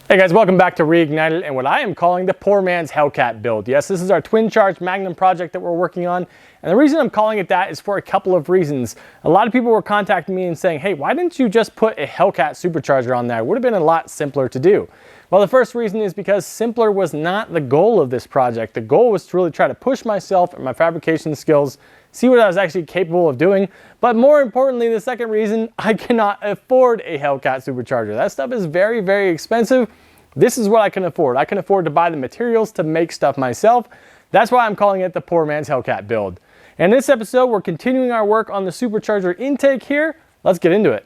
Hey guys, welcome back to Reignited and what I am calling the poor man's Hellcat build. Yes, this is our twin charge magnum project that we're working on. And the reason I'm calling it that is for a couple of reasons. A lot of people were contacting me and saying, hey, why didn't you just put a Hellcat supercharger on there? It would have been a lot simpler to do. Well, the first reason is because simpler was not the goal of this project. The goal was to really try to push myself and my fabrication skills, see what I was actually capable of doing. But more importantly, the second reason, I cannot afford a Hellcat supercharger. That stuff is very, very expensive. This is what I can afford. I can afford to buy the materials to make stuff myself. That's why I'm calling it the poor man's Hellcat build. In this episode, we're continuing our work on the supercharger intake here. Let's get into it.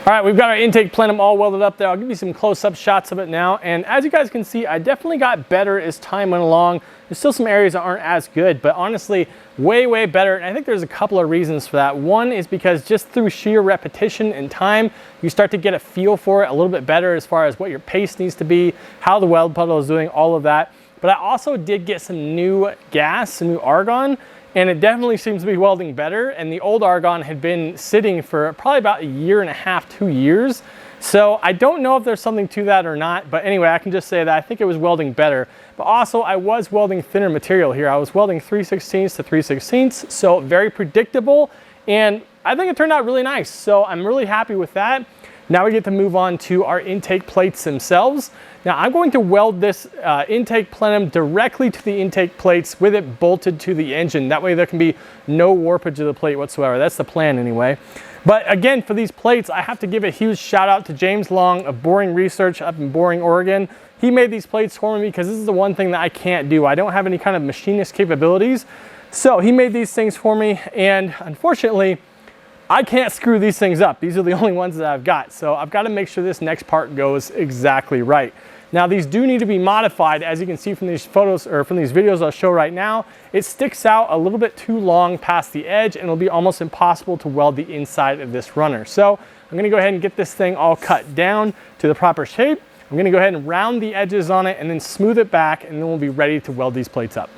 All right, we've got our intake plenum all welded up there. I'll give you some close-up shots of it now. And as you guys can see, I definitely got better as time went along. There's still some areas that aren't as good, but honestly, way, way better. And I think there's a couple of reasons for that. One is because just through sheer repetition and time, you start to get a feel for it a little bit better as far as what your pace needs to be, how the weld puddle is doing, all of that. But I also did get some new gas, some new argon, and it definitely seems to be welding better. And the old argon had been sitting for probably about 1.5 to 2 years. So I don't know if there's something to that or not, but anyway, I can just say that I think it was welding better. But also I was welding thinner material here. I was welding 3/16 to 3/16, so very predictable. And I think it turned out really nice. So I'm really happy with that. Now we get to move on to our intake plates themselves. Now I'm going to weld this intake plenum directly to the intake plates with it bolted to the engine. That way there can be no warpage of the plate whatsoever. That's the plan anyway. But again, for these plates, I have to give a huge shout out to James Long of Boring Research up in Boring, Oregon. He made these plates for me because this is the one thing that I can't do. I don't have any kind of machinist capabilities. So he made these things for me, and unfortunately, I can't screw these things up. These are the only ones that I've got. So I've got to make sure this next part goes exactly right. Now these do need to be modified. As you can see from these photos or from these videos I'll show right now, it sticks out a little bit too long past the edge and it'll be almost impossible to weld the inside of this runner. So I'm gonna go ahead and get this thing all cut down to the proper shape. I'm gonna go ahead and round the edges on it and then smooth it back, and then we'll be ready to weld these plates up.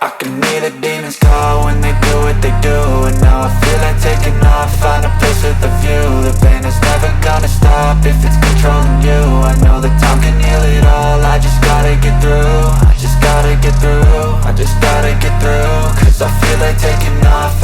I can hear the demons call when they do what they do. And now I feel like taking off, find a place with a view. The pain is never gonna stop if it's controlling you. I know that time can heal it all, I just gotta get through. I just gotta get through, I just gotta get through. Cause I feel like taking off,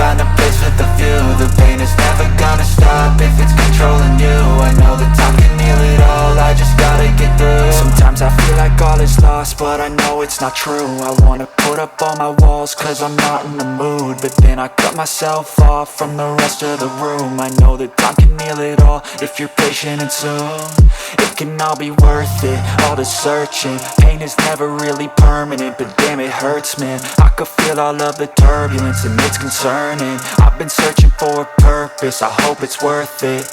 view. The pain is never gonna stop if it's controlling you. I know that time can heal it all, I just gotta get through. Sometimes I feel like all is lost, but I know it's not true. I wanna put up all my walls cause I'm not in the mood, but then I cut myself off from the rest of the room. I know that time can heal it all if you're patient, and soon it can all be worth it, all the searching. Pain is never really permanent, but damn it hurts, man. I could feel all of the turbulence and it's concerning. I've been searching for a purpose, I hope it's worth it.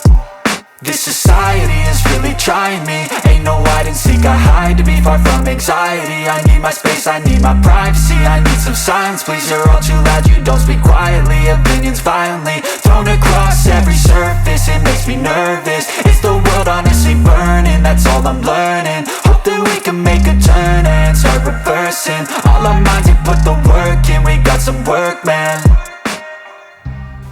This society is really trying me. Ain't no hide and seek, I hide to be far from anxiety. I need my space, I need my privacy. I need some silence, please, you're all too loud. You don't speak quietly, opinions violently thrown across every surface. It makes me nervous, is the world honestly burning? That's all I'm learning. Hope that we can make a turn and start reversing all our minds and put the work in. We got some work, man.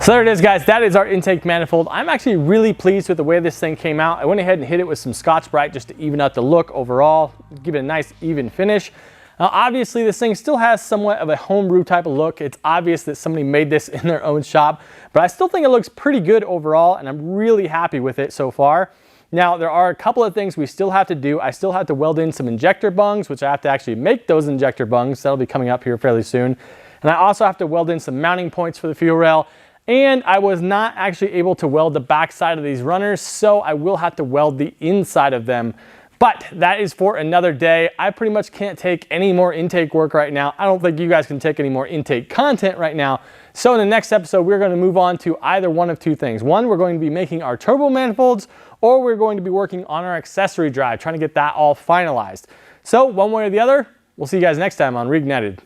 So there it is, guys. That is our intake manifold. I'm actually really pleased with the way this thing came out. I went ahead and hit it with some Scotch-Brite just to even out the look overall, give it a nice even finish. Now, obviously, this thing still has somewhat of a homebrew type of look. It's obvious that somebody made this in their own shop, but I still think it looks pretty good overall, and I'm really happy with it so far. Now, there are a couple of things we still have to do. I still have to weld in some injector bungs, which I have to actually make those injector bungs. That'll be coming up here fairly soon. And I also have to weld in some mounting points for the fuel rail. And I was not actually able to weld the back side of these runners, so I will have to weld the inside of them. But that is for another day. I pretty much can't take any more intake work right now. I don't think you guys can take any more intake content right now. So in the next episode, we're going to move on to either one of two things. One, we're going to be making our turbo manifolds, or we're going to be working on our accessory drive, trying to get that all finalized. So one way or the other, we'll see you guys next time on Reignited.